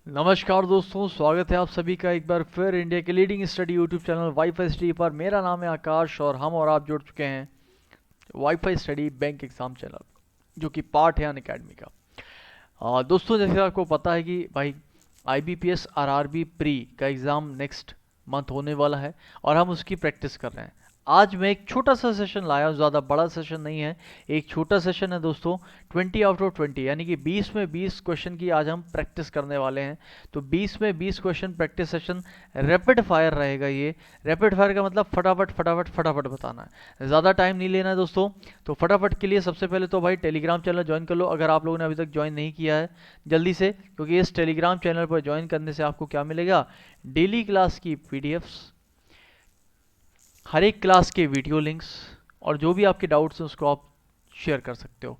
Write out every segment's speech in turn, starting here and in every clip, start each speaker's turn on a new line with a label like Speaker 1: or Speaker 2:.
Speaker 1: नमस्कार दोस्तों, स्वागत है आप सभी का एक बार फिर इंडिया के leading study YouTube channel wifi study पर। मेरा नाम है आकाश और हम और आप जुड़ चुके हैं wifi study bank exam channel, जो कि पार्ट है अनअकैडमी का। दोस्तों, जैसे आपको पता है कि भाई आईबीपीएस आरआरबी प्री का एग्ज़ाम नेक्स्ट मंथ होने वाला है और हम उसकी प्रैक्टिस कर रहे हैं। आज मैं एक छोटा सा सेशन लाया हूँ, ज़्यादा बड़ा सेशन नहीं है, एक छोटा सेशन है दोस्तों। 20 आउट ऑफ 20 यानी कि 20 में 20 क्वेश्चन की आज हम प्रैक्टिस करने वाले हैं। तो 20 में 20 question practice session rapid fire रहेगा। ये रैपिड फायर का मतलब फटाफट फटाफट फटाफट बताना है, ज़्यादा टाइम नहीं लेना है दोस्तों। तो फटाफट के लिए सबसे पहले तो भाई टेलीग्राम चैनल ज्वाइन कर लो, अगर आप लोगों ने अभी तक ज्वाइन नहीं किया है जल्दी से, क्योंकि इस टेलीग्राम चैनल पर ज्वाइन करने से आपको क्या मिलेगा, डेली क्लास की पीडीएफ्स, हर एक क्लास के वीडियो लिंक्स और जो भी आपके डाउट्स हैं उसको आप शेयर कर सकते हो।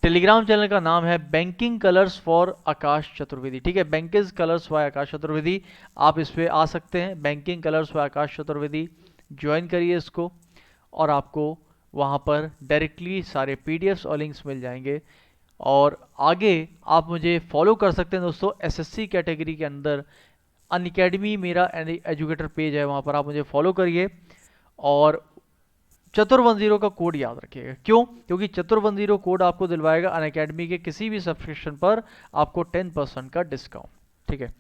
Speaker 1: टेलीग्राम चैनल का नाम है बैंकिंग कलर्स फॉर आकाश चतुर्वेदी, ठीक है, बैंकिंग कलर्स फॉर आकाश चतुर्वेदी। आप इस पे आ सकते हैं, banking colours for Akash Chaturvedi, join करिए इसको और आपको वहाँ पर डायरेक्टली सारे पीडीएफ्स और लिंक्स मिल जाएंगे। और आगे आप मुझे फॉलो कर सकते हैं दोस्तों, एसएससी कैटेगरी के अंदर अनअकैडमी मेरा एजुकेटर पेज है, वहाँ पर आप मुझे फॉलो करिए। और चतुर10 का कोड याद रखिएगा। क्यों? क्योंकि चतुर10 कोड आपको दिलवाएगा अनअकैडमी के किसी भी सब्सक्रिप्शन पर आपको 10% का डिस्काउंट, ठीक है।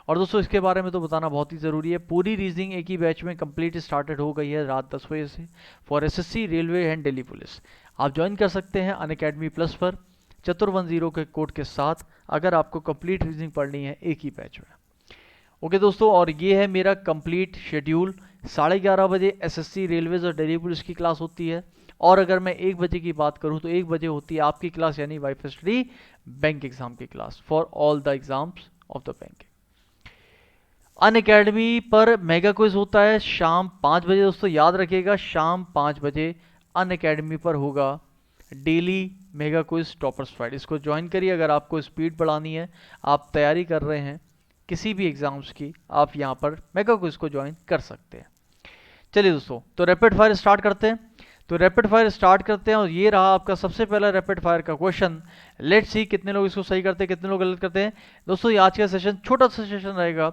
Speaker 1: और दोस्तों, इसके बारे में तो बताना बहुत ही ज़रूरी है, पूरी रीजनिंग एक ही बैच में कंप्लीट स्टार्टेड हो गई है रात 10 बजे से, for SSC, railway and Delhi police. आप ज्वाइन कर सकते हैं अनअकैडमी प्लस पर चतुर10 के कोड के साथ, अगर आपको कंप्लीट रीजनिंग पढ़नी है एक ही बैच में। ओके दोस्तों, और ये है मेरा कंप्लीट शेड्यूल। 11:30 बजे एसएससी, रेलवेज और दिल्ली पुलिस की क्लास होती है। और अगर मैं 1 बजे की बात करूं तो 1 बजे होती है आपकी क्लास, यानी वाईफाई स्टडी बैंक एग्जाम की class for all the exams of the bank. Unacademy पर मेगा क्विज होता है शाम 5 बजे दोस्तों, याद रखिएगा शाम 5 बजे अनअकैडमी पर होगा daily mega quiz toppers fight. इसको ज्वाइन करिए अगर आपको स्पीड बढ़ानी है, आप तैयारी कर रहे हैं किसी भी एग्जाम्स की, आप यहाँ पर मेगा क्विज को ज्वाइन कर सकते हैं। चलिए दोस्तों, तो रैपिड फायर स्टार्ट करते हैं। तो रैपिड फायर स्टार्ट करते हैं और ये रहा आपका सबसे पहला रैपिड फायर का क्वेश्चन। लेट्स सी कितने लोग इसको सही करते हैं, कितने लोग गलत करते हैं। दोस्तों, ये आज का सेशन छोटा सा सेशन रहेगा,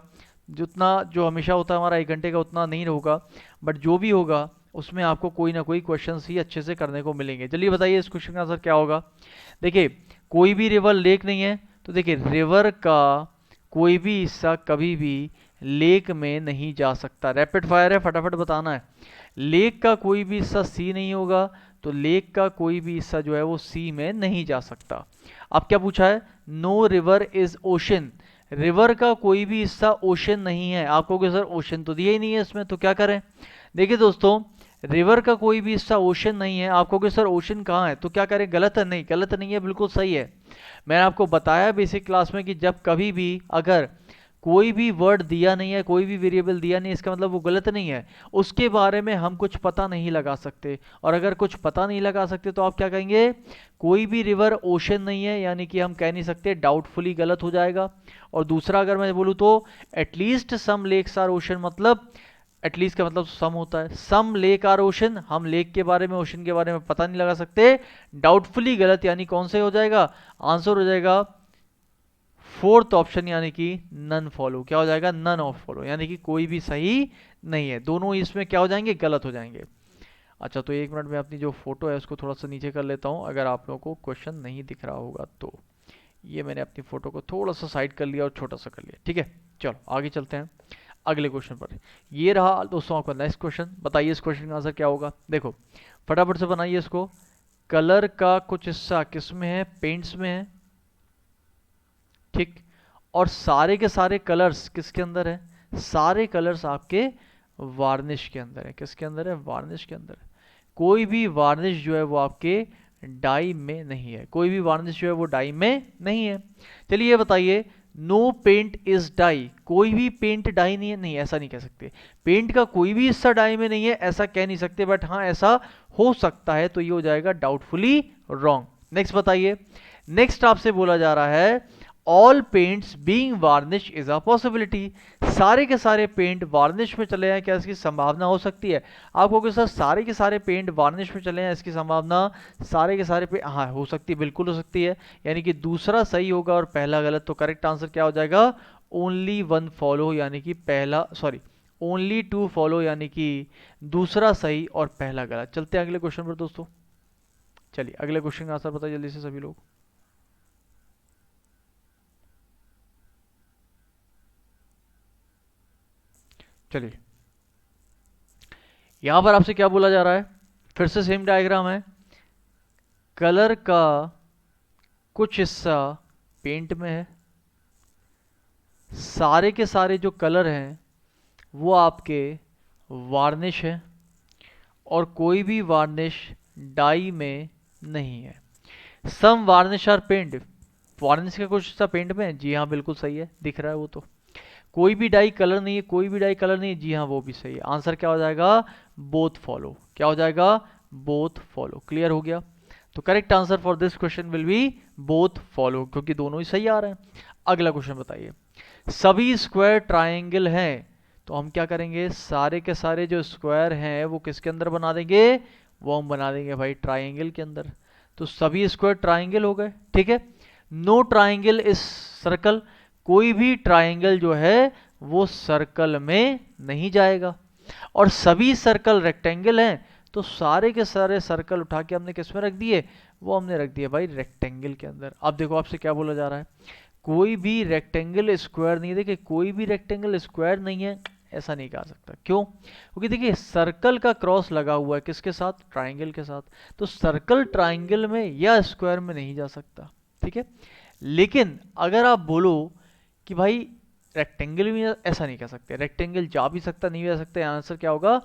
Speaker 1: जितना जो हमेशा होता है हमारा 1 घंटे का, उतना नहीं होगा, बट जो भी होगा उसमें आपको कोई ना कोई क्वेश्चन ही अच्छे से करने को मिलेंगे। चलिए बताइए इस क्वेश्चन का आंसर क्या होगा। देखिए, कोई भी रिवर लेक नहीं है, तो देखिए रिवर का कोई भी हिस्सा कभी भी लेक में नहीं जा सकता। रैपिड फायर है, फटाफट बताना है। लेक का कोई भी हिस्सा सी नहीं होगा, तो लेक का कोई भी हिस्सा जो है वो सी में नहीं जा सकता। अब क्या पूछा है, no river is ocean, river का कोई भी हिस्सा ओशन नहीं है। आप कहोगे सर ओशन तो दिया ही नहीं है इसमें, तो क्या करें। देखिए दोस्तों, रिवर का कोई भी हिस्सा ओशन नहीं है। आप कहोगे सर ओशन कहाँ है, तो क्या करें, गलत है, नहीं गलत नहीं है, बिल्कुल सही है। मैंने आपको बताया बेसिक क्लास में कि जब कभी भी अगर कोई भी वर्ड दिया नहीं है, कोई भी वेरिएबल दिया नहीं है, इसका मतलब वो गलत नहीं है, उसके बारे में हम कुछ पता नहीं लगा सकते। और अगर कुछ पता नहीं लगा सकते तो आप क्या कहेंगे, कोई भी रिवर ओशन नहीं है, यानी कि हम कह नहीं सकते, डाउटफुली गलत हो जाएगा। और दूसरा अगर मैं बोलूँ तो at least some lakes are ocean, मतलब एटलीस्ट का मतलब सम होता है, सम लेक आर ओशन, हम लेक के बारे में, ओशन के बारे में पता नहीं लगा सकते। डाउटफुली गलत, यानी कौन से हो जाएगा, आंसर हो जाएगा फोर्थ ऑप्शन, यानी कि नन फॉलो। क्या हो जाएगा, नन ऑफ फॉलो, यानी कि कोई भी सही नहीं है, दोनों इसमें क्या हो जाएंगे, गलत हो जाएंगे। अच्छा, तो 1 मिनट में अपनी जो फोटो है उसको थोड़ा सा नीचे कर लेता हूँ, अगर आप लोगों को क्वेश्चन नहीं दिख रहा होगा तो। ये मैंने अपनी फोटो को थोड़ा सा साइड कर लिया और छोटा सा कर लिया, ठीक है। चलो आगे चलते हैं अगले क्वेश्चन पर। ये रहा दोस्तों आपका नेक्स्ट क्वेश्चन। बताइए इस क्वेश्चन का आंसर क्या होगा। देखो फटाफट से बनाइए इसको। कलर का कुछ हिस्सा किस में है, पेंट्स में है, ठीक। और सारे के सारे कलर्स किसके अंदर है, सारे कलर्स आपके वार्निश के अंदर है। किसके अंदर है, वार्निश के अंदर है। कोई भी वार्निश जो है वो आपके डाई में नहीं है, कोई भी वार्निश जो है वो डाई में नहीं है। चलिए ये बताइए, नो पेंट इज डाई, कोई भी पेंट डाई नहीं है, नहीं ऐसा नहीं कह सकते। पेंट का कोई भी हिस्सा डाई में नहीं है ऐसा कह नहीं सकते, बट हाँ ऐसा हो सकता है, तो ये हो जाएगा डाउटफुली रॉन्ग। नेक्स्ट बताइए। नेक्स्ट आपसे बोला जा रहा है, all paints being varnish is a possibility. सारे के सारे पेंट वार्निश में चले जाएं, क्या इसकी संभावना हो सकती है? आपको कि सर सारे के सारे पेंट वार्निश में चले जाएं, इसकी संभावना सारे के सारे पेंट, हाँ हो सकती है, बिल्कुल हो सकती है। यानी कि दूसरा सही होगा और पहला गलत। तो करेक्ट आंसर क्या हो जाएगा? ओनली वन फॉलो, यानी कि पहला, सॉरी, ओनली टू फॉलो, यानी कि दूसरा सही और पहला गलत। चलते हैं अगले क्वेश्चन पर दोस्तों। चलिए अगले क्वेश्चन का आंसर बताइए जल्दी से सभी लोग। चलिए यहां पर आपसे क्या बोला जा रहा है? फिर से सेम डायग्राम है। कलर का कुछ हिस्सा पेंट में है, सारे के सारे जो कलर हैं वो आपके वार्निश है, और कोई भी वार्निश डाई में नहीं है। सम वार्निश आर पेंट, वार्निश का कुछ हिस्सा पेंट में है, जी हाँ बिल्कुल सही है, दिख रहा है वो तो। कोई भी डाई कलर नहीं है, कोई भी डाई कलर नहीं है, जी हाँ वो भी सही है। आंसर क्या हो जाएगा? Both follow. क्या हो जाएगा? Both follow. क्लियर हो गया? तो correct answer for this question will be both follow, क्योंकि दोनों ही सही आ रहे हैं। अगला क्वेश्चन बताइए। सभी स्क्वायर ट्राइंगल हैं, तो हम क्या करेंगे? सारे के सारे जो स्क्वायर हैं वो किसके अंदर बना देंगे? वो हम बना देंगे भाई ट्राइंगल के अंदर। तो सभी स्क्वायर ट्राइंगल हो गए, ठीक है। नो ट्राइंगल इज सर्कल, कोई भी ट्राइंगल जो है वो सर्कल में नहीं जाएगा। और सभी सर्कल रेक्टेंगल हैं, तो सारे के सारे सर्कल उठा के हमने किस में रख दिए? वो हमने रख दिए भाई रेक्टेंगल के अंदर। अब देखो आपसे क्या बोला जा रहा है, कोई भी रेक्टेंगल स्क्वायर नहीं है। देखिए कोई भी रेक्टेंगल स्क्वायर नहीं है, ऐसा नहीं कहा सकता। क्यों? क्योंकि देखिए सर्कल का क्रॉस लगा हुआ है किसके साथ? ट्राइंगल के साथ। तो सर्कल ट्राइंगल में या स्क्वायर में नहीं जा सकता, ठीक है। लेकिन अगर आप बोलो कि भाई रेक्टेंगल में, ऐसा नहीं कह सकते, रेक्टेंगल जा भी सकता नहीं जा सकता, आंसर क्या होगा?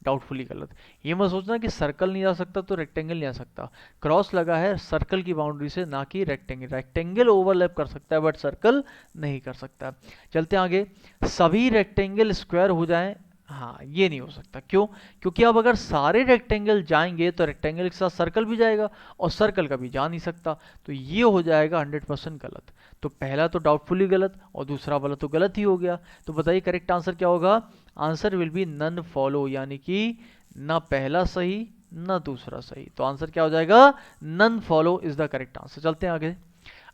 Speaker 1: डाउटफुली गलत। ये मत सोचना कि सर्कल नहीं जा सकता तो रेक्टेंगल नहीं आ सकता। क्रॉस लगा है सर्कल की बाउंड्री से, ना कि रेक्टेंगल। रेक्टेंगल ओवरलैप कर सकता है बट सर्कल नहीं कर सकता। चलते हैं आगे। सभी रेक्टेंगल स्क्वायर हो जाएं, हाँ ये नहीं हो सकता। क्यों? क्योंकि अब अगर सारे रेक्टेंगल जाएंगे तो रेक्टेंगल के साथ सर्कल भी जाएगा, और सर्कल कभी जा नहीं सकता। तो ये हो जाएगा 100% गलत। तो पहला तो डाउटफुली गलत और दूसरा वाला तो गलत ही हो गया। तो बताइए करेक्ट आंसर क्या होगा? Answer will be none follow, यानी कि ना पहला सही ना दूसरा सही। तो आंसर क्या हो जाएगा? None follow is the correct answer. चलते हैं आगे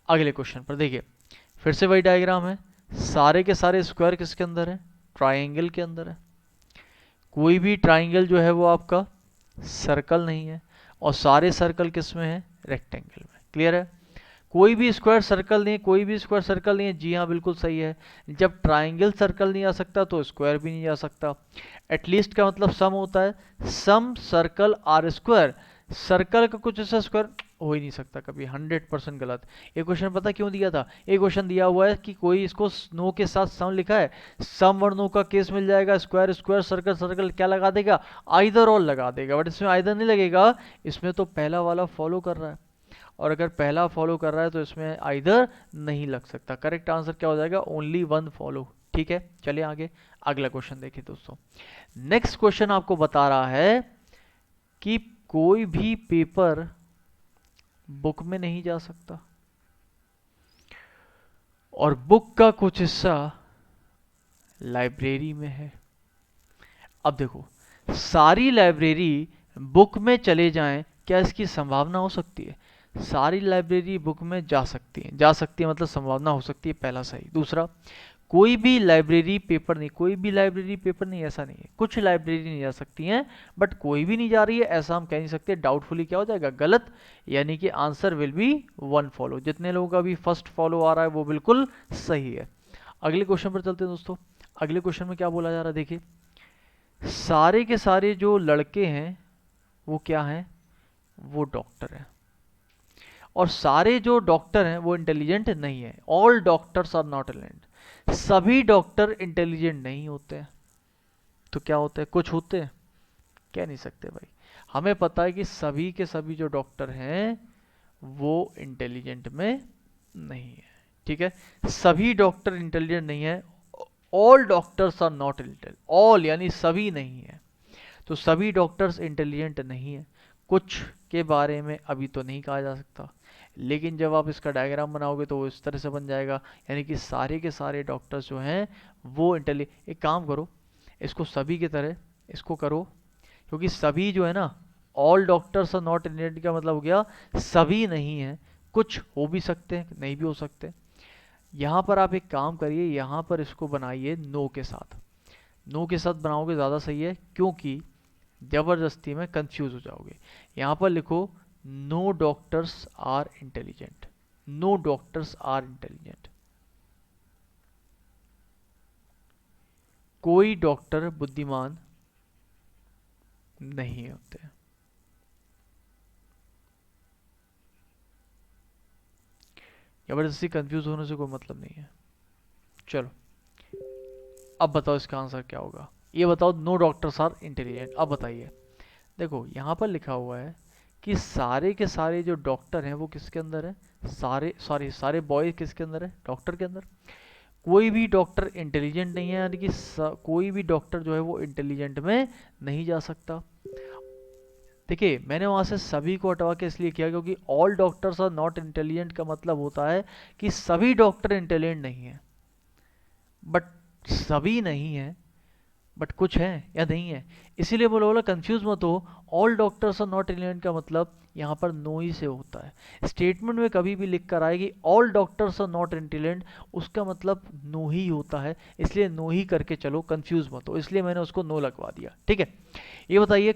Speaker 1: अगले क्वेश्चन पर। देखिए फिर से वही डायग्राम है। सारे के सारे स्क्वायर किसके अंदर है? ट्राइंगल के अंदर है। कोई भी ट्राइंगल जो है वो आपका सर्कल नहीं है, और सारे सर्कल किस में है? रेक्टेंगल में। क्लियर है? कोई भी स्क्वायर सर्कल नहीं है, कोई भी स्क्वायर सर्कल नहीं है, जी हाँ बिल्कुल सही है। जब ट्राइंगल सर्कल नहीं आ सकता तो स्क्वायर भी नहीं आ सकता। एटलीस्ट का मतलब सम होता है, सम सर्कल आर स्क्वायर। सर्कल का कुछ ऐसा स्क्वायर हो ही नहीं सकता कभी, 100% गलत। ये क्वेश्चन पता क्यों दिया था? ये क्वेश्चन दिया हुआ है कि कोई इसको नो के साथ सम लिखा है, सम और नो का केस मिल जाएगा, स्क्वायर स्क्वायर सर्कल सर्कल क्या लगा देगा? आइदर और लगा देगा। बट इसमें आइदर नहीं लगेगा, इसमें तो पहला वाला फॉलो कर रहा है, और अगर पहला फॉलो कर रहा है तो इसमें आइदर नहीं लग सकता। करेक्ट आंसर क्या हो जाएगा? Only one follow. ठीक है चलिए आगे अगला क्वेश्चन देखिए दोस्तों। नेक्स्ट क्वेश्चन आपको बता रहा है कि कोई भी पेपर बुक में नहीं जा सकता, और बुक का कुछ हिस्सा लाइब्रेरी में है। अब देखो सारी लाइब्रेरी बुक में चले जाएं, क्या इसकी संभावना हो सकती है? सारी लाइब्रेरी बुक में जा सकती है, जा सकती है मतलब संभावना हो सकती है, पहला सही। दूसरा, कोई भी लाइब्रेरी पेपर नहीं, कोई भी लाइब्रेरी पेपर नहीं, ऐसा नहीं है। कुछ लाइब्रेरी नहीं जा सकती हैं बट कोई भी नहीं जा रही है, ऐसा हम कह नहीं सकते। डाउटफुली क्या हो जाएगा? गलत। यानी कि answer will B one follow. जितने लोगों का भी फर्स्ट फॉलो आ रहा है वो बिल्कुल सही है। अगले क्वेश्चन पर चलते हैं दोस्तों। अगले क्वेश्चन में क्या बोला जा रहा है देखिए, सारे के सारे जो लड़के हैं वो क्या हैं? वो डॉक्टर हैं, और सारे जो डॉक्टर हैं वो इंटेलिजेंट नहीं है। All doctors are not intelligent. सभी डॉक्टर इंटेलिजेंट नहीं होते हैं। तो क्या होते हैं? कुछ होते हैं, कह नहीं सकते भाई। हमें पता है कि सभी के सभी जो डॉक्टर हैं वो इंटेलिजेंट में नहीं है, ठीक है। सभी डॉक्टर इंटेलिजेंट नहीं है। All doctors are not intelligent, all यानी सभी नहीं है। तो सभी डॉक्टर्स इंटेलिजेंट नहीं है। कुछ के बारे में अभी तो नहीं कहा जा सकता। लेकिन जब आप इसका डायग्राम बनाओगे तो वो इस तरह से बन जाएगा, यानी कि सारे के सारे डॉक्टर्स जो हैं वो एक काम करो, इसको सभी की तरह इसको करो, क्योंकि सभी जो है ना, all doctors are not intelligent का मतलब हो गया सभी नहीं है, कुछ हो भी सकते हैं, नहीं भी हो सकते। यहाँ पर आप एक काम करिए, यहाँ पर इसको बनाइए नो के साथ, नो के साथ बनाओगे ज़्यादा सही है, क्योंकि जबरदस्ती में कंफ्यूज हो जाओगे। यहाँ पर लिखो no doctors are intelligent, no doctors are intelligent, कोई डॉक्टर बुद्धिमान नहीं होते। जबरदस्ती कंफ्यूज होने से कोई मतलब नहीं है। चलो अब बताओ इसका आंसर क्या होगा, ये बताओ नो डॉक्टर्स आर इंटेलिजेंट। अब बताइए, देखो यहाँ पर लिखा हुआ है कि सारे के सारे जो डॉक्टर हैं वो किसके अंदर है, सारे बॉय किसके अंदर है, डॉक्टर के अंदर। कोई भी डॉक्टर इंटेलिजेंट नहीं है, यानी कि कोई भी डॉक्टर जो है वो इंटेलिजेंट में नहीं जा सकता। देखिए मैंने वहाँ से सभी को हटवा के इसलिए किया क्योंकि all doctors are not intelligent का मतलब होता है कि सभी डॉक्टर इंटेलिजेंट नहीं है, बट सभी नहीं है, बट कुछ है या नहीं है। इसीलिए बोला कंफ्यूज मत हो, all doctors are not intelligent का मतलब यहाँ पर नो ही से होता है। स्टेटमेंट में कभी भी लिख कर आएगी all doctors are not intelligent, उसका मतलब नो ही होता है, इसलिए नो ही करके चलो, कंफ्यूज मत हो, इसलिए मैंने उसको नो लगवा दिया। ठीक है, ये बताइए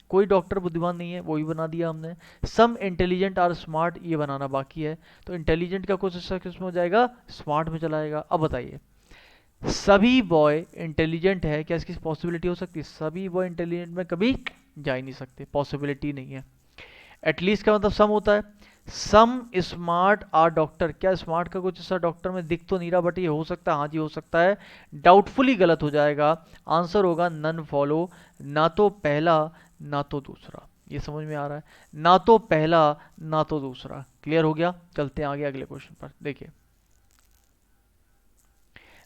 Speaker 1: कोई डॉक्टर बुद्धिमान नहीं है, वही बना दिया हमने। सम इंटेलिजेंट आर स्मार्ट, ये बनाना बाकी है, तो इंटेलिजेंट का कुछ हिस्सा किसमें हो जाएगा, स्मार्ट में चला जाएगा। अब बताइए सभी बॉय इंटेलिजेंट है, क्या इसकी पॉसिबिलिटी हो सकती है, सभी बॉय इंटेलिजेंट में कभी जा ही नहीं सकते, पॉसिबिलिटी नहीं है। एटलीस्ट का मतलब सम होता है, सम स्मार्ट आर डॉक्टर, क्या स्मार्ट का कुछ हिस्सा डॉक्टर में दिख तो नहीं रहा, बट ये हो सकता है, हाँ जी हो सकता है। डाउटफुली गलत हो जाएगा, आंसर होगा नन फॉलो, ना तो पहला ना तो दूसरा। ये समझ में आ रहा है, ना तो पहला ना तो दूसरा। क्लियर हो गया, चलते हैं आगे अगले क्वेश्चन पर। देखिए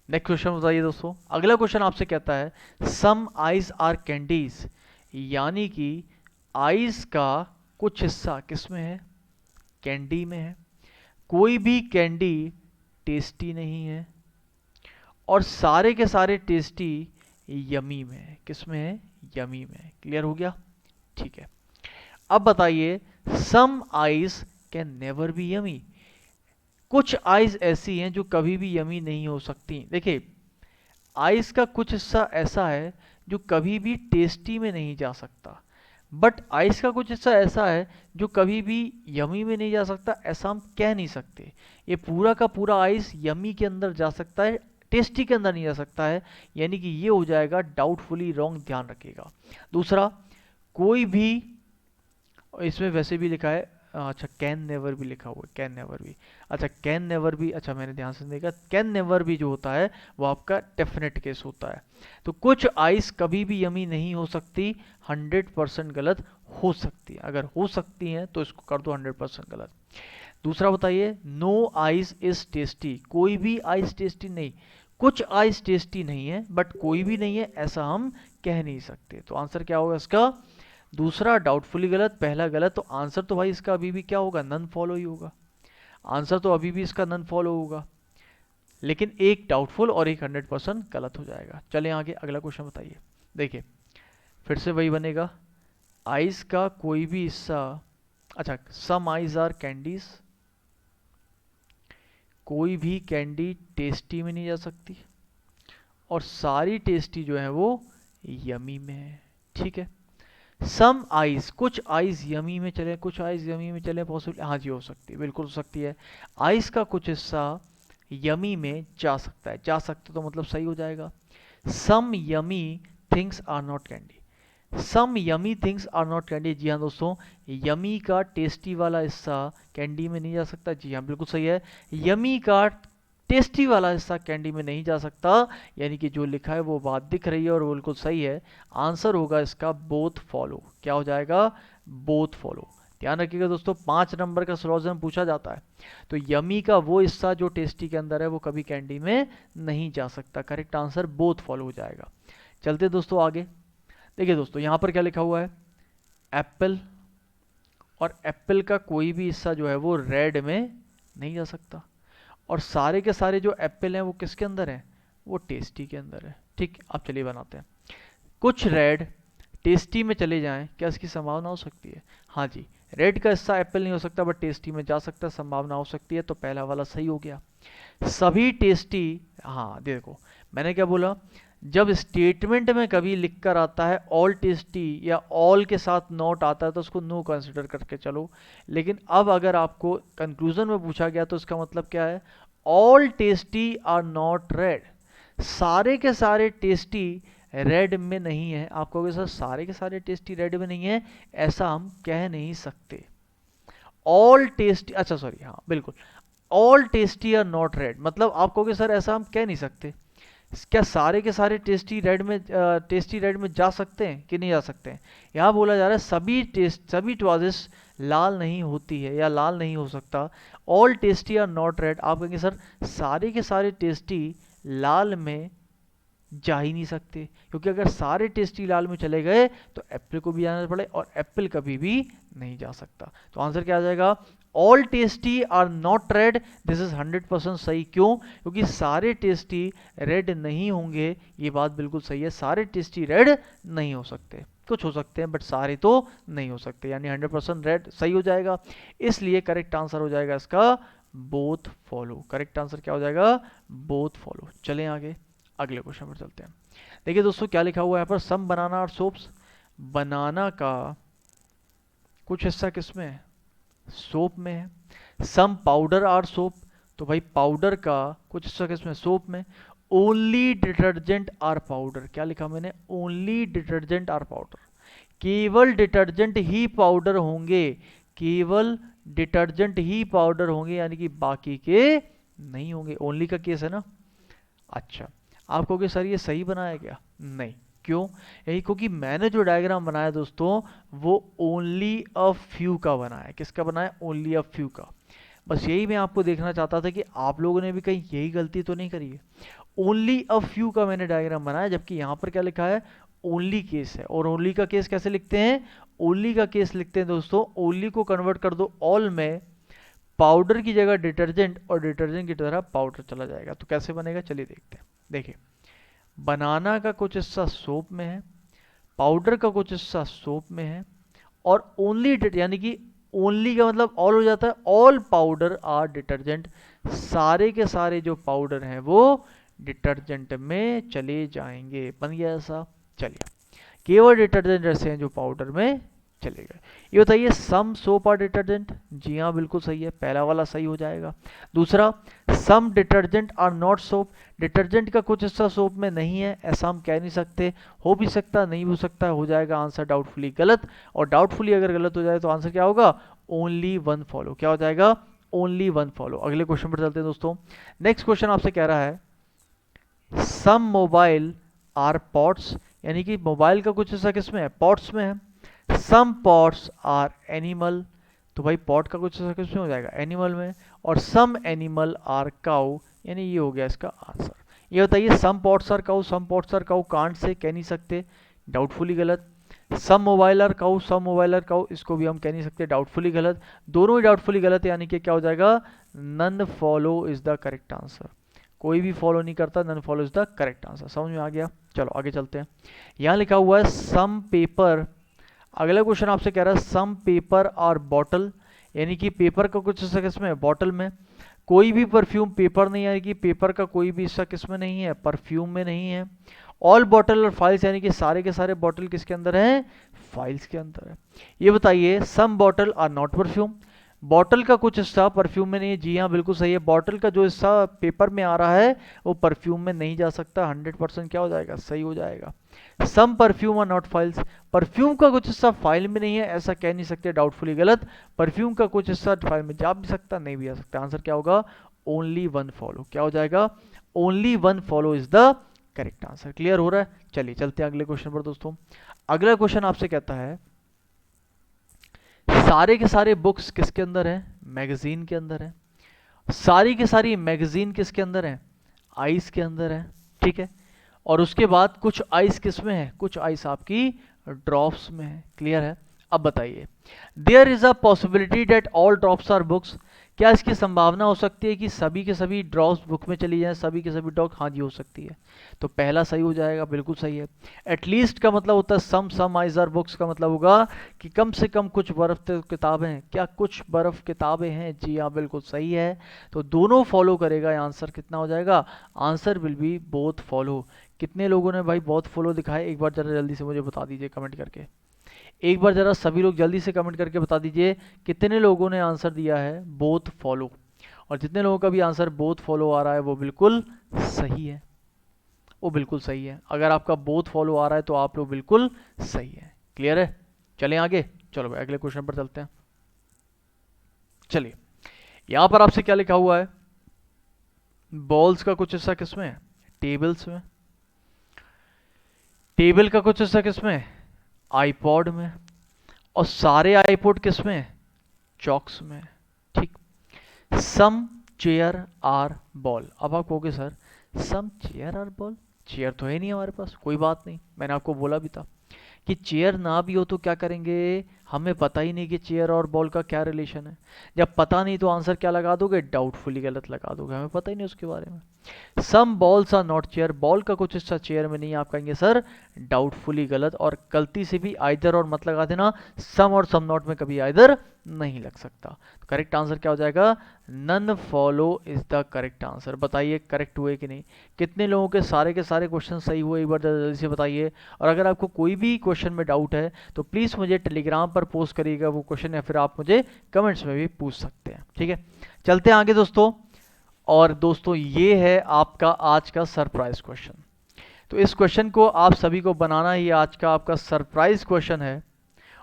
Speaker 1: नेक्स्ट क्वेश्चन बताइए दोस्तों, अगला क्वेश्चन आपसे कहता है सम आइज आर कैंडीज, यानी कि आइज का कुछ हिस्सा किसमें है, कैंडी में है। कोई भी कैंडी टेस्टी नहीं है, और सारे के सारे टेस्टी यमी में है, किसमें है, यमी में है। क्लियर हो गया, ठीक है। अब बताइए some eyes can never be yummy, कुछ आइज ऐसी हैं जो कभी भी यमी नहीं हो सकती। देखिए आइस का कुछ हिस्सा ऐसा है जो कभी भी टेस्टी में नहीं जा सकता, बट आइस का कुछ हिस्सा ऐसा है जो कभी भी यमी में नहीं जा सकता, ऐसा हम कह नहीं सकते। ये पूरा का पूरा आइस यमी के अंदर जा सकता है, टेस्टी के अंदर नहीं जा सकता है, यानी कि ये हो जाएगा डाउटफुली रॉन्ग, ध्यान रखिएगा। दूसरा, कोई भी, इसमें वैसे भी लिखा है, अच्छा कैन नेवर भी लिखा हुआ है, कैन नेवर भी, अच्छा कैन नेवर भी, अच्छा मैंने ध्यान से देखा, कैन नेवर भी जो होता है वो आपका डेफिनेट केस होता है। तो कुछ आइस कभी भी यमी नहीं हो सकती, 100% गलत हो सकती है, अगर हो सकती हैं तो इसको कर दो 100% गलत। दूसरा बताइए नो आइस इज टेस्टी, कोई भी आइस टेस्टी नहीं, कुछ आइस टेस्टी नहीं है बट कोई भी नहीं है, ऐसा हम कह नहीं सकते। तो आंसर क्या होगा इसका, दूसरा डाउटफुली गलत, पहला गलत, तो आंसर तो भाई इसका अभी भी क्या होगा, नन फॉलो ही होगा। आंसर तो अभी भी इसका नन फॉलो होगा, लेकिन एक डाउटफुल और एक 100% गलत हो जाएगा। चलें आगे अगला क्वेश्चन बताइए। देखिए फिर से वही बनेगा, आइस का कोई भी हिस्सा, अच्छा सम आइज आर कैंडीज, कोई भी कैंडी टेस्टी में नहीं जा सकती, और सारी टेस्टी जो है वो यमी में है। ठीक है, सम आइज, कुछ आइज यमी में चले, कुछ आइज यमी में चले, पॉसिबल, हाँ जी हो सकती है, बिल्कुल हो सकती है। आइस का कुछ हिस्सा यमी में जा सकता है, जा सकता तो मतलब सही हो जाएगा। Some yummy things are not candy, some yummy things are not candy, जी हाँ दोस्तों, यमी का टेस्टी वाला हिस्सा कैंडी में नहीं जा सकता, जी हाँ बिल्कुल सही है। यमी का टेस्टी वाला हिस्सा कैंडी में नहीं जा सकता, यानी कि जो लिखा है वो बात दिख रही है और वो बिल्कुल सही है। आंसर होगा इसका बोथ फॉलो, क्या हो जाएगा, बोथ फॉलो। ध्यान रखिएगा दोस्तों, 5 नंबर का सिलोजिज्म पूछा जाता है, तो यमी का वो हिस्सा जो टेस्टी के अंदर है वो कभी कैंडी में नहीं जा सकता। करेक्ट आंसर बोथ फॉलो हो जाएगा। चलते दोस्तों आगे। देखिए दोस्तों यहाँ पर क्या लिखा हुआ है, एप्पल और एप्पल का कोई भी हिस्सा जो है वो रेड में नहीं जा सकता। और सारे के सारे जो एप्पल हैं वो किसके अंदर हैं, वो टेस्टी के अंदर है। ठीक, अब चलिए बनाते हैं। कुछ रेड टेस्टी में चले जाएं, क्या इसकी संभावना हो सकती है? हाँ जी, रेड का हिस्सा एप्पल नहीं हो सकता बट टेस्टी में जा सकता है, संभावना हो सकती है। तो पहला वाला सही हो गया। सभी टेस्टी, हाँ देखो मैंने क्या बोला, जब स्टेटमेंट में कभी लिख कर आता है ऑल टेस्टी या ऑल के साथ नॉट आता है तो उसको नो कंसिडर करके चलो। लेकिन अब अगर आपको कंक्लूजन में पूछा गया तो इसका मतलब क्या है, all tasty are not red. सारे के सारे टेस्टी रेड में नहीं है। आप कहोगे सर सारे के सारे टेस्टी रेड में नहीं है, ऐसा हम कह नहीं सकते। ऑल टेस्टी, अच्छा सॉरी, हाँ बिल्कुल, all tasty are not red, मतलब आप कहोगे सर ऐसा हम कह नहीं सकते। क्या सारे के सारे टेस्टी रेड में जा सकते हैं कि नहीं जा सकते हैं? यहाँ बोला जा रहा है सभी टॉजेस लाल नहीं होती है या लाल नहीं हो सकता। All tasty are not red, आप कहेंगे सर सारे के सारे टेस्टी लाल में जा ही नहीं सकते, क्योंकि अगर सारे टेस्टी लाल में चले गए तो एप्पल को भी जाना पड़े और एप्पल कभी भी नहीं जा सकता। तो आंसर क्या आ जाएगा, all tasty are not red. This is 100% सही। क्यों? क्योंकि सारे टेस्टी रेड नहीं होंगे, ये बात बिल्कुल सही है। सारे टेस्टी रेड नहीं हो सकते, कुछ हो सकते हैं बट सारे तो नहीं हो सकते, यानी 100% रेड सही हो जाएगा। इसलिए करेक्ट आंसर हो जाएगा इसका बोथ फॉलो। करेक्ट आंसर क्या हो जाएगा, बोथ फॉलो। चलें आगे, अगले क्वेश्चन पर चलते हैं। देखिए दोस्तों क्या लिखा हुआ है यहाँ पर, सम बनाना और सोप्स। बनाना का कुछ हिस्सा किसमें है, सोप में है। सम पाउडर आर सोप, तो भाई पाउडर का कुछ हिस्सा किसमें, सोप में। ओनली डिटर्जेंट आर पाउडर, क्या लिखा मैंने, ओनली डिटर्जेंट आर पाउडर, केवल डिटर्जेंट ही पाउडर होंगे, केवल डिटर्जेंट ही पाउडर होंगे, यानी कि बाकी के नहीं होंगे। ओनली का केस है ना। अच्छा, आप कहोगे सर ये सही बनाया क्या? नहीं। क्यों? यही क्योंकि मैंने जो डायग्राम बनाया दोस्तों वो ओनली अ फ्यू का बनाया है। किसका बनाया? ओनली अ फ्यू का। बस यही मैं आपको देखना चाहता था कि आप लोगों ने भी कहीं यही गलती तो नहीं करी है। ओनली अ फ्यू का मैंने डायग्राम बनाया, जबकि यहाँ पर क्या लिखा है, ओनली केस है। और ओनली का केस कैसे लिखते हैं, ओनली का केस लिखते हैं दोस्तों, ओनली को कन्वर्ट कर दो ऑल में, पाउडर की जगह डिटर्जेंट और डिटर्जेंट की तरह पाउडर चला जाएगा। तो कैसे बनेगा, चलिए देखते हैं। देखिए, बनाना का कुछ हिस्सा सोप में है, पाउडर का कुछ हिस्सा सोप में है, और ओनली यानी कि ओनली का मतलब ऑल हो जाता है, ऑल पाउडर आर डिटर्जेंट, सारे के सारे जो पाउडर हैं वो डिटर्जेंट में चले जाएंगे। बन गया ऐसा। चलिए, केवल डिटर्जेंट ऐसे हैं जो पाउडर में चले गए। ये बताइए सम सोप आर डिटर्जेंट, जी हाँ बिल्कुल सही है, पहला वाला सही हो जाएगा। दूसरा, some detergent are not soap, detergent का कुछ हिस्सा सोप में नहीं है, ऐसा हम कह नहीं सकते। हो भी सकता, नहीं हो सकता, हो जाएगा आंसर डाउटफुली गलत। और डाउटफुली अगर गलत हो जाए तो आंसर क्या होगा, ओनली वन फॉलो। क्या हो जाएगा, ओनली वन फॉलो। अगले क्वेश्चन पर चलते हैं दोस्तों। नेक्स्ट क्वेश्चन आपसे कह रहा है सम मोबाइल आर पॉट्स, यानी कि मोबाइल का कुछ हिस्सा किसमें है, पॉट्स में है। सम पॉट्स आर एनिमल, तो भाई पॉट का कुछ हिस्सा किसमें हो जाएगा, एनिमल में। और सम एनिमल आर काउ, यानी ये हो गया इसका आंसर। ये बताइए some pots are cow, some pots are cow can't से कह नहीं सकते, डाउटफुली गलत। Some mobile are cow, some mobile are cow, इसको भी हम कह नहीं सकते, डाउटफुली गलत। दोनों ही डाउटफुली गलत है, यानी कि क्या हो जाएगा, none follow is the correct answer. कोई भी फॉलो नहीं करता, none follow is the correct answer. समझ में आ गया? चलो आगे चलते हैं। यहाँ लिखा हुआ है सम पेपर, अगला क्वेश्चन आपसे कह रहा है सम पेपर और बॉटल, यानी कि पेपर का कुछ हिस्सा किसमें है, बॉटल में। कोई भी परफ्यूम पेपर नहीं, यानी कि पेपर का कोई भी हिस्सा किसमें नहीं है, परफ्यूम में नहीं है। ऑल बॉटल और फाइल्स, यानी कि सारे के सारे बॉटल किसके अंदर हैं, फाइल्स के अंदर है। ये बताइए some bottle are not perfume, bottle का कुछ हिस्सा परफ्यूम में नहीं है, जी हाँ बिल्कुल सही है। बॉटल का जो हिस्सा पेपर में आ रहा है वो परफ्यूम में नहीं जा सकता, 100% क्या हो जाएगा, सही हो जाएगा। Some perfume are not files, perfume का कुछ हिस्सा फाइल में नहीं है, ऐसा कह नहीं सकते, डाउटफुली गलत। परफ्यूम का कुछ हिस्सा फाइल में जा भी सकता, नहीं भी जा सकता। आंसर क्या होगा, ओनली वन फॉलो। क्या हो जाएगा, only one follow is the correct answer. Clear हो रहा है? चलिए चलते हैं अगले क्वेश्चन पर दोस्तों। अगला क्वेश्चन आपसे कहता है सारे के सारे बुक्स किसके अंदर है, मैगजीन के अंदर है। सारी की सारी मैगजीन किसके अंदर है, आइस के अंदर है, ठीक है। और उसके बाद कुछ आइस किस में है, कुछ आइस आपकी ड्रॉप्स में है। क्लियर है? अब बताइए, there is a possibility that all drops are books, क्या इसकी संभावना हो सकती है कि सभी के सभी ड्रॉप्स बुक में चली जाएं, सभी के सभी ड्रॉप? हाँ जी हो सकती है। तो पहला सही हो जाएगा, बिल्कुल सही है। एटलीस्ट का मतलब होता है सम आइज आर बुक्स का मतलब होगा कि कम से कम कुछ बर्फ तो किताबें हैं, क्या कुछ बर्फ किताबें हैं? जी हाँ बिल्कुल सही है। तो दोनों फॉलो करेगा, आंसर कितना हो जाएगा? Answer will B both follow. कितने लोगों ने भाई बोथ फॉलो दिखाए, एक बार जरा जल्दी से मुझे बता दीजिए कमेंट करके। एक बार जरा सभी लोग जल्दी से कमेंट करके बता दीजिए कितने लोगों ने आंसर दिया है बोथ फॉलो। और जितने लोगों का भी आंसर बोथ फॉलो आ रहा है वो बिल्कुल सही है, वो बिल्कुल सही है। अगर आपका बोथ फॉलो आ रहा है तो आप लोग बिल्कुल सही है। क्लियर है? चलें आगे, चलो भाई अगले क्वेश्चन पर चलते हैं। चलिए, यहां पर आपसे क्या लिखा हुआ है? बॉल्स का कुछ हिस्सा किसमें है? टेबल्स में। टेबल का कुछ हिस्सा किसमें? आईपॉड में। और सारे आईपॉड किसमें? चॉक्स में। ठीक। Some chair are ball. अब आप कहोगे sir some chair are ball, chair तो है नहीं हमारे पास। कोई बात नहीं, मैंने आपको बोला भी था कि चेयर ना भी हो तो क्या करेंगे, हमें पता ही नहीं कि चेयर और बॉल का क्या रिलेशन है। जब पता नहीं तो आंसर क्या लगा दोगे? डाउटफुली गलत लगा दोगे, हमें पता ही नहीं उसके बारे में। Some balls are not chair, ball का कुछ हिस्सा चेयर में नहीं, आप कहेंगे सर डाउटफुली गलत। और गलती से भी आइदर और मत लगा देना, सम और सम नॉट में कभी आइदर नहीं लग सकता। तो करेक्ट आंसर क्या हो जाएगा? None follow is the correct answer. बताइए करेक्ट हुए कि नहीं? कितने लोगों के सारे क्वेश्चन सही हुए, एक बार जल्दी से बताइए। और अगर आपको कोई भी क्वेश्चन में डाउट है तो प्लीज़ मुझे टेलीग्राम पर पोस्ट करिएगा वो क्वेश्चन, या फिर आप मुझे कमेंट्स में भी पूछ सकते हैं। ठीक है, चलते हैं आगे दोस्तों। और दोस्तों ये है आपका आज का सरप्राइज क्वेश्चन। तो इस क्वेश्चन को आप सभी को बनाना ही आज का आपका सरप्राइज क्वेश्चन है।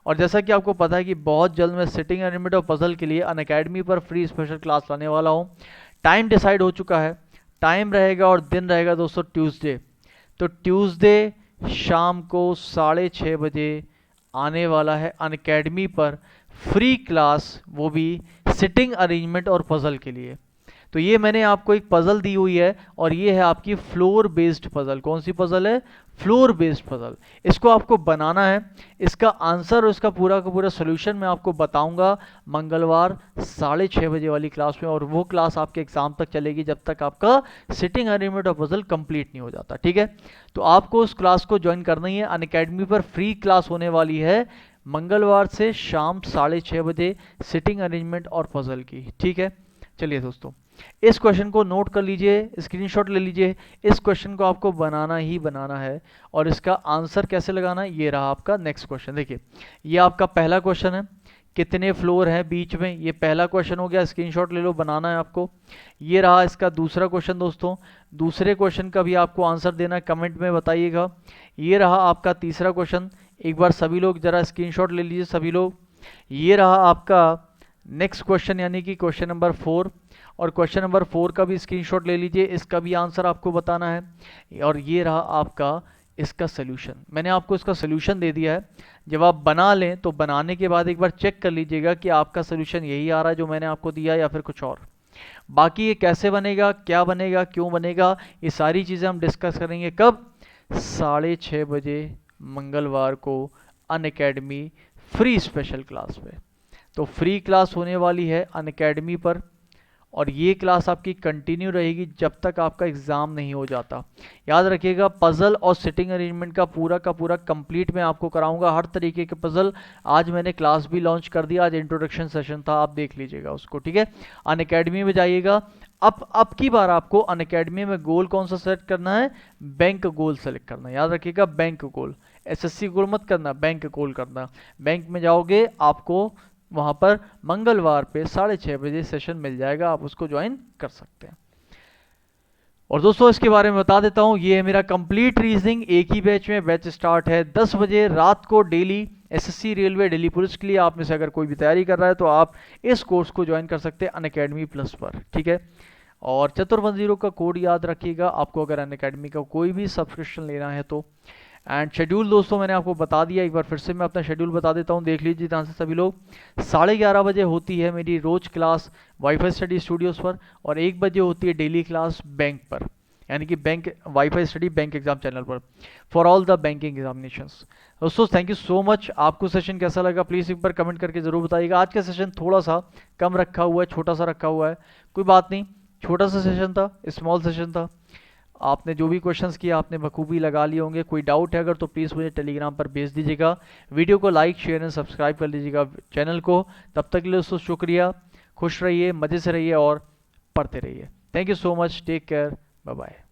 Speaker 1: और जैसा कि आपको पता है कि बहुत जल्द मैं सिटिंग अरेंजमेंट और पजल के लिए अनअकैडमी पर फ्री स्पेशल क्लास लाने वाला हूँ। टाइम डिसाइड हो चुका है, टाइम रहेगा और दिन रहेगा दोस्तों ट्यूसडे। तो ट्यूसडे शाम को 6:30 बजे आने वाला है अनअकैडमी पर फ्री क्लास, वो भी सिटिंग अरेंजमेंट और पजल के लिए। तो ये मैंने आपको एक पजल दी हुई है और ये है आपकी फ्लोर बेस्ड पजल। कौन सी पजल है? Floor based puzzle. इसको आपको बनाना है, इसका आंसर और इसका पूरा का पूरा सोल्यूशन मैं आपको बताऊंगा मंगलवार 6:30 बजे वाली क्लास में। और वो क्लास आपके एग्जाम तक चलेगी जब तक आपका सिटिंग अरेंजमेंट और पजल कंप्लीट नहीं हो जाता। ठीक है, तो आपको उस क्लास को ज्वाइन करना ही है। अनअकैडमी पर फ्री क्लास होने वाली है मंगलवार से शाम 6:30 बजे सिटिंग अरेंजमेंट और पजल की। ठीक है, चलिए दोस्तों इस क्वेश्चन को नोट कर लीजिए, स्क्रीनशॉट ले लीजिए। इस क्वेश्चन को आपको बनाना ही बनाना है और इसका आंसर कैसे लगाना है ये रहा आपका नेक्स्ट क्वेश्चन। देखिए ये आपका पहला क्वेश्चन है, कितने फ्लोर हैं बीच में, ये पहला क्वेश्चन हो गया, स्क्रीनशॉट ले लो, बनाना है आपको। ये रहा इसका दूसरा क्वेश्चन दोस्तों, दूसरे क्वेश्चन का भी आपको आंसर देना है, कमेंट में बताइएगा। ये रहा आपका तीसरा क्वेश्चन, एक बार सभी लोग जरा स्क्रीनशॉट ले लीजिए सभी लोग। ये रहा आपका नेक्स्ट क्वेश्चन यानी कि क्वेश्चन नंबर 4, और क्वेश्चन नंबर 4 का भी स्क्रीनशॉट ले लीजिए, इसका भी आंसर आपको बताना है। और ये रहा आपका इसका सोल्यूशन, मैंने आपको इसका सोल्यूशन दे दिया है। जब आप बना लें तो बनाने के बाद एक बार चेक कर लीजिएगा कि आपका सोल्यूशन यही आ रहा है जो मैंने आपको दिया या फिर कुछ और। बाकी ये कैसे बनेगा, क्या बनेगा, क्यों बनेगा, ये सारी चीज़ें हम डिस्कस करेंगे कब? 6:30 बजे मंगलवार को अनअकैडमी फ्री स्पेशल क्लास पे। तो फ्री क्लास होने वाली है अनअकैडमी पर और ये क्लास आपकी कंटिन्यू रहेगी जब तक आपका एग्ज़ाम नहीं हो जाता। याद रखिएगा पजल और सिटिंग अरेंजमेंट का पूरा कंप्लीट मैं आपको कराऊंगा, हर तरीके के पजल। आज मैंने क्लास भी लॉन्च कर दिया, आज इंट्रोडक्शन सेशन था, आप देख लीजिएगा उसको। ठीक है, अनअकैडमी में जाइएगा। अब की बार आपको अनअकैडमी में गोल कौन सा सेलेक्ट करना है? बैंक गोल सेलेक्ट करना है। याद रखिएगा बैंक गोल, एसएससी गोल मत करना, बैंक गोल करना। बैंक में जाओगे आपको वहां पर मंगलवार पे 6:30 बजे सेशन मिल जाएगा, आप उसको ज्वाइन कर सकते हैं। और दोस्तों इसके बारे में बता देता हूं, ये है मेरा कंप्लीट रीजनिंग एक ही बैच में। बैच स्टार्ट है 10 बजे रात को daily. SSC, railway, Delhi police के लिए आप में से अगर कोई भी तैयारी कर रहा है तो आप इस कोर्स को ज्वाइन कर सकते हैं अनअकैडमी प्लस पर। ठीक है, और 410 का कोड याद रखिएगा आपको अगर अनअकैडमी का कोई भी सब्सक्रिप्शन लेना है तो। एंड शेड्यूल दोस्तों मैंने आपको बता दिया, एक बार फिर से मैं अपना शेड्यूल बता देता हूँ, देख लीजिए ध्यान से सभी लोग। 11:30 बजे होती है मेरी रोज क्लास वाईफाई स्टडी स्टूडियोज़ पर, और 1 बजे होती है डेली क्लास बैंक पर। यानी कि bank WiFi study bank exam channel पर for all the banking examinations. दोस्तों थैंक यू सो मच। आपको सेशन कैसा लगा प्लीज़ एक बार कमेंट करके ज़रूर बताइएगा। आज का सेशन थोड़ा सा कम रखा हुआ है, छोटा सा रखा हुआ है, कोई बात नहीं, छोटा सा सेशन था, स्मॉल सेशन था। आपने जो भी क्वेश्चंस किया आपने बखूबी लगा लिए होंगे। कोई डाउट है अगर तो प्लीज़ मुझे टेलीग्राम पर भेज दीजिएगा। वीडियो को लाइक शेयर एंड सब्सक्राइब कर लीजिएगा चैनल को। तब तक के लिए दोस्तों शुक्रिया, खुश रहिए, मज़े से रहिए और पढ़ते रहिए। Thank you so much, take care, bye bye.